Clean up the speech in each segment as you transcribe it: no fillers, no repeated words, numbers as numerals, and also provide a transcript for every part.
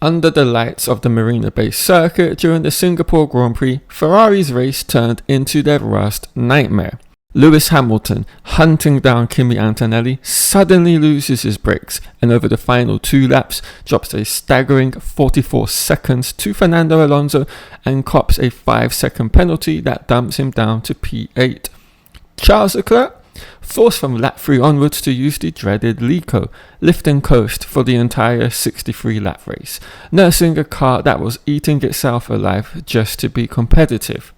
Under the lights of the Marina Bay Circuit during the Singapore Grand Prix, Ferrari's race turned into their worst nightmare. Lewis Hamilton, hunting down Kimi Antonelli, suddenly loses his brakes and over the final 2 laps drops a staggering 44 seconds to Fernando Alonso and cops a 5-second penalty that dumps him down to P8. Charles Leclerc, forced from lap 3 onwards to use the dreaded LiCo, lift and coast for the entire 63-lap race, nursing a car that was eating itself alive just to be competitive.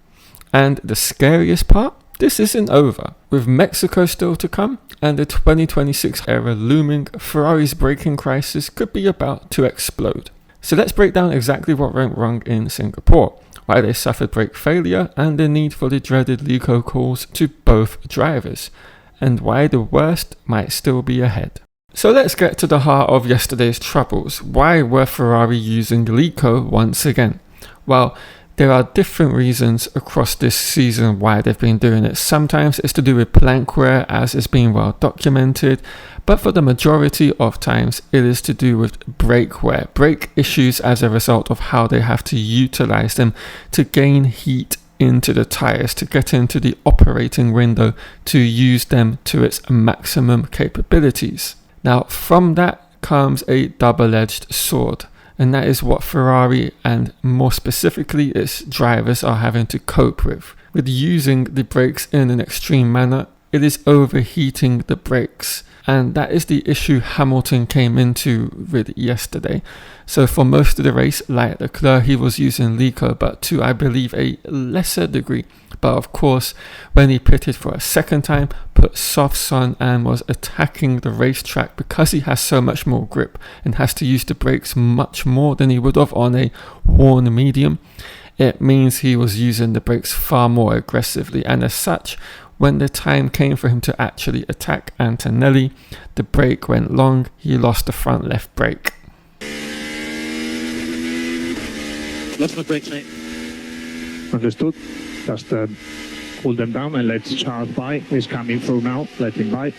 And the scariest part? This isn't over. With Mexico still to come and the 2026 era looming, Ferrari's braking crisis could be about to explode. So let's break down exactly what went wrong in Singapore, why they suffered brake failure and the need for the dreaded LiCo calls to both drivers, and why the worst might still be ahead. So let's get to the heart of yesterday's troubles. Why were Ferrari using LiCo once again? Well, there are different reasons across this season why they've been doing it. Sometimes it's to do with plank wear, as is being well documented, but for the majority of times it is to do with brake wear, brake issues as a result of how they have to utilize them to gain heat into the tires, to get into the operating window, to use them to its maximum capabilities. Now, from that comes a double-edged sword. And that is what Ferrari and more specifically its drivers are having to cope with. With using the brakes in an extreme manner, it is overheating the brakes. And that is the issue Hamilton came into with yesterday. So for most of the race, like Leclerc, he was using LiCo, but to, I believe, a lesser degree. But of course, when he pitted for a second time, put softs on and was attacking the racetrack because he has so much more grip and has to use the brakes much more than he would have on a worn medium, it means he was using the brakes far more aggressively. And as such, when the time came for him to actually attack Antonelli, the brake went long, he lost the front left brake. Lost my brakes, mate. Understood. Just hold them down and let Charles by. He's coming through now. Let him by.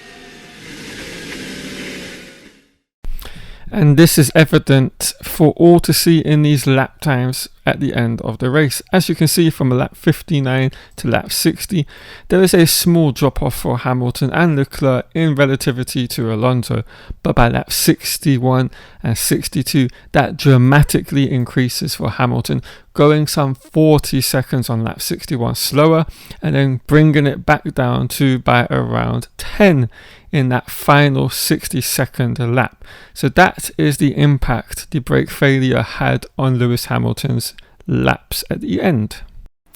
And this is evident for all to see in these lap times at the end of the race. As you can see from lap 59 to lap 60, there is a small drop off for Hamilton and Leclerc in relativity to Alonso, but by lap 61 and 62 that dramatically increases for Hamilton, going some 40 seconds on lap 61 slower and then bringing it back down to by around 10 in that final 60-second lap. So that is the impact the brake failure had on Lewis Hamilton's laps at the end.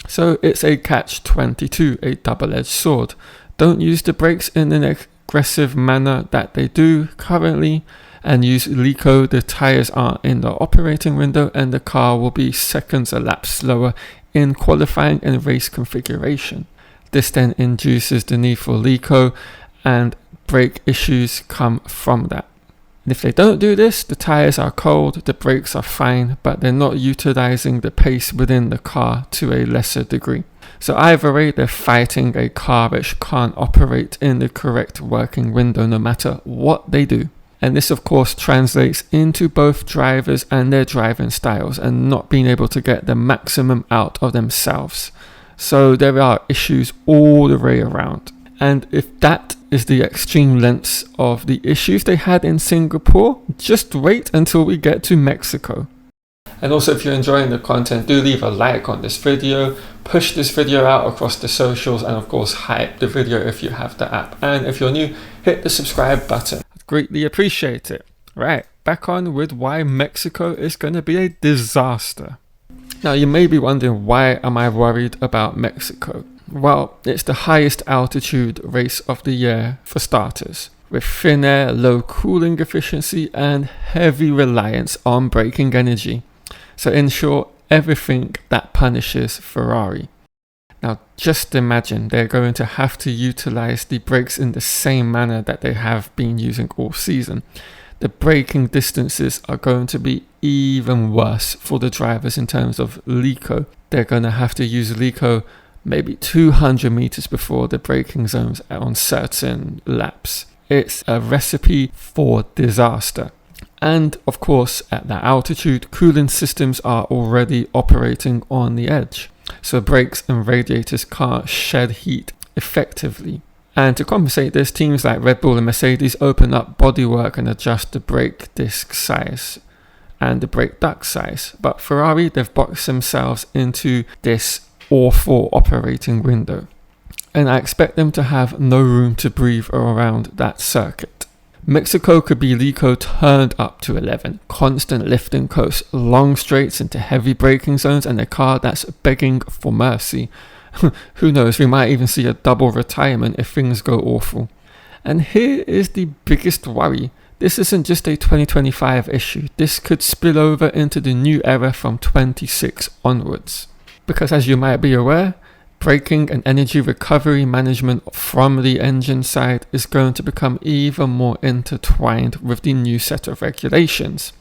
So it's a catch-22, a double-edged sword. Don't use the brakes in an aggressive manner that they do currently, and use LiCo. The tires aren't in the operating window and the car will be seconds a lap slower in qualifying and race configuration. This then induces the need for LiCo, and brake issues come from that. And if they don't do this, the tires are cold, the brakes are fine, but they're not utilizing the pace within the car to a lesser degree. So either way, they're fighting a car which can't operate in the correct working window no matter what they do. And this of course translates into both drivers and their driving styles and not being able to get the maximum out of themselves. So there are issues all the way around. And if that is the extreme lengths of the issues they had in Singapore, just wait until we get to Mexico. And also, if you're enjoying the content, do leave a like on this video, push this video out across the socials, and of course hype the video if you have the app. And if you're new, hit the subscribe button. I'd greatly appreciate it. Right, back on with why Mexico is going to be a disaster. Now you may be wondering, why am I worried about Mexico? Well, it's the highest altitude race of the year for starters, with thin air, low cooling efficiency and heavy reliance on braking energy. So in short, everything that punishes Ferrari. Now just imagine they're going to have to utilize the brakes in the same manner that they have been using all season. The braking distances are going to be even worse for the drivers in terms of LiCo. They're going to have to use LiCo maybe 200 meters before the braking zones on certain laps. It's a recipe for disaster. And of course, at that altitude, cooling systems are already operating on the edge, so brakes and radiators can't shed heat effectively. And to compensate this, teams like Red Bull and Mercedes open up bodywork and adjust the brake disc size and the brake duct size. But Ferrari, they've boxed themselves into this awful operating window. And I expect them to have no room to breathe around that circuit. Mexico could be LiCo turned up to 11. Constant lifting coasts, long straights into heavy braking zones, and a car that's begging for mercy. Who knows, we might even see a double retirement if things go awful. And here is the biggest worry. This isn't just a 2025 issue. This could spill over into the new era from 26 onwards. Because as you might be aware, braking and energy recovery management from the engine side is going to become even more intertwined with the new set of regulations.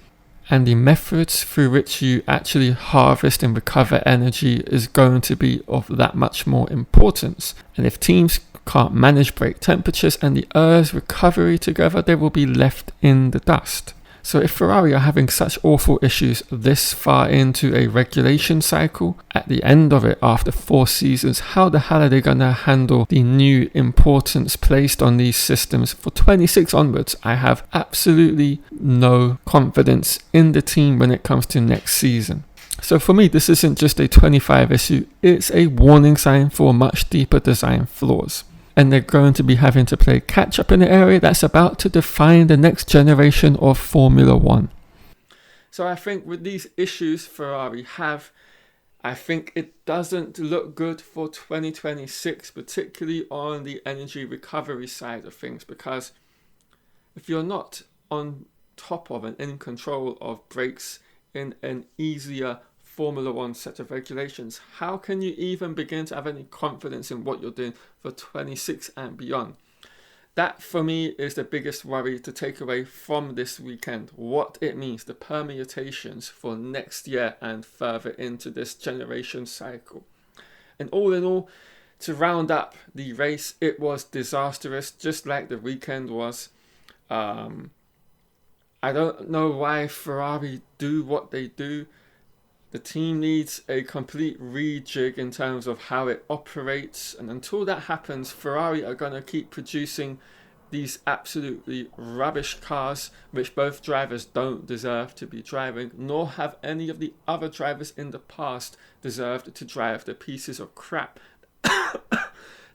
And the methods through which you actually harvest and recover energy is going to be of that much more importance. And if teams can't manage brake temperatures and the Earth's recovery together, they will be left in the dust. So if Ferrari are having such awful issues this far into a regulation cycle, at the end of it after 4 seasons, how the hell are they going to handle the new importance placed on these systems for 26 onwards? I have absolutely no confidence in the team when it comes to next season. So for me, this isn't just a 25 issue, it's a warning sign for much deeper design flaws. And they're going to be having to play catch up in an area that's about to define the next generation of Formula One. So I think with these issues Ferrari have, I think it doesn't look good for 2026, particularly on the energy recovery side of things, because if you're not on top of and in control of brakes in an easier Formula One set of regulations, how can you even begin to have any confidence in what you're doing for 26 and beyond? That for me is the biggest worry to take away from this weekend, what it means, the permutations for next year and further into this generation cycle. And all in all, to round up the race, it was disastrous, just like the weekend was. I don't know why Ferrari do what they do. The team needs a complete rejig in terms of how it operates, and until that happens, Ferrari are going to keep producing these absolutely rubbish cars which both drivers don't deserve to be driving, nor have any of the other drivers in the past deserved to drive the pieces of crap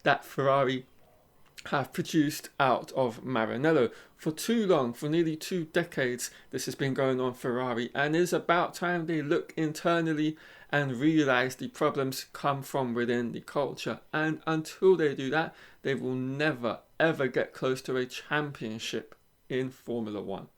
that Ferrari have produced out of Maranello. For too long, for nearly 2 decades, this has been going on Ferrari, and it's about time they look internally and realise the problems come from within the culture. And until they do that, they will never ever get close to a championship in Formula One.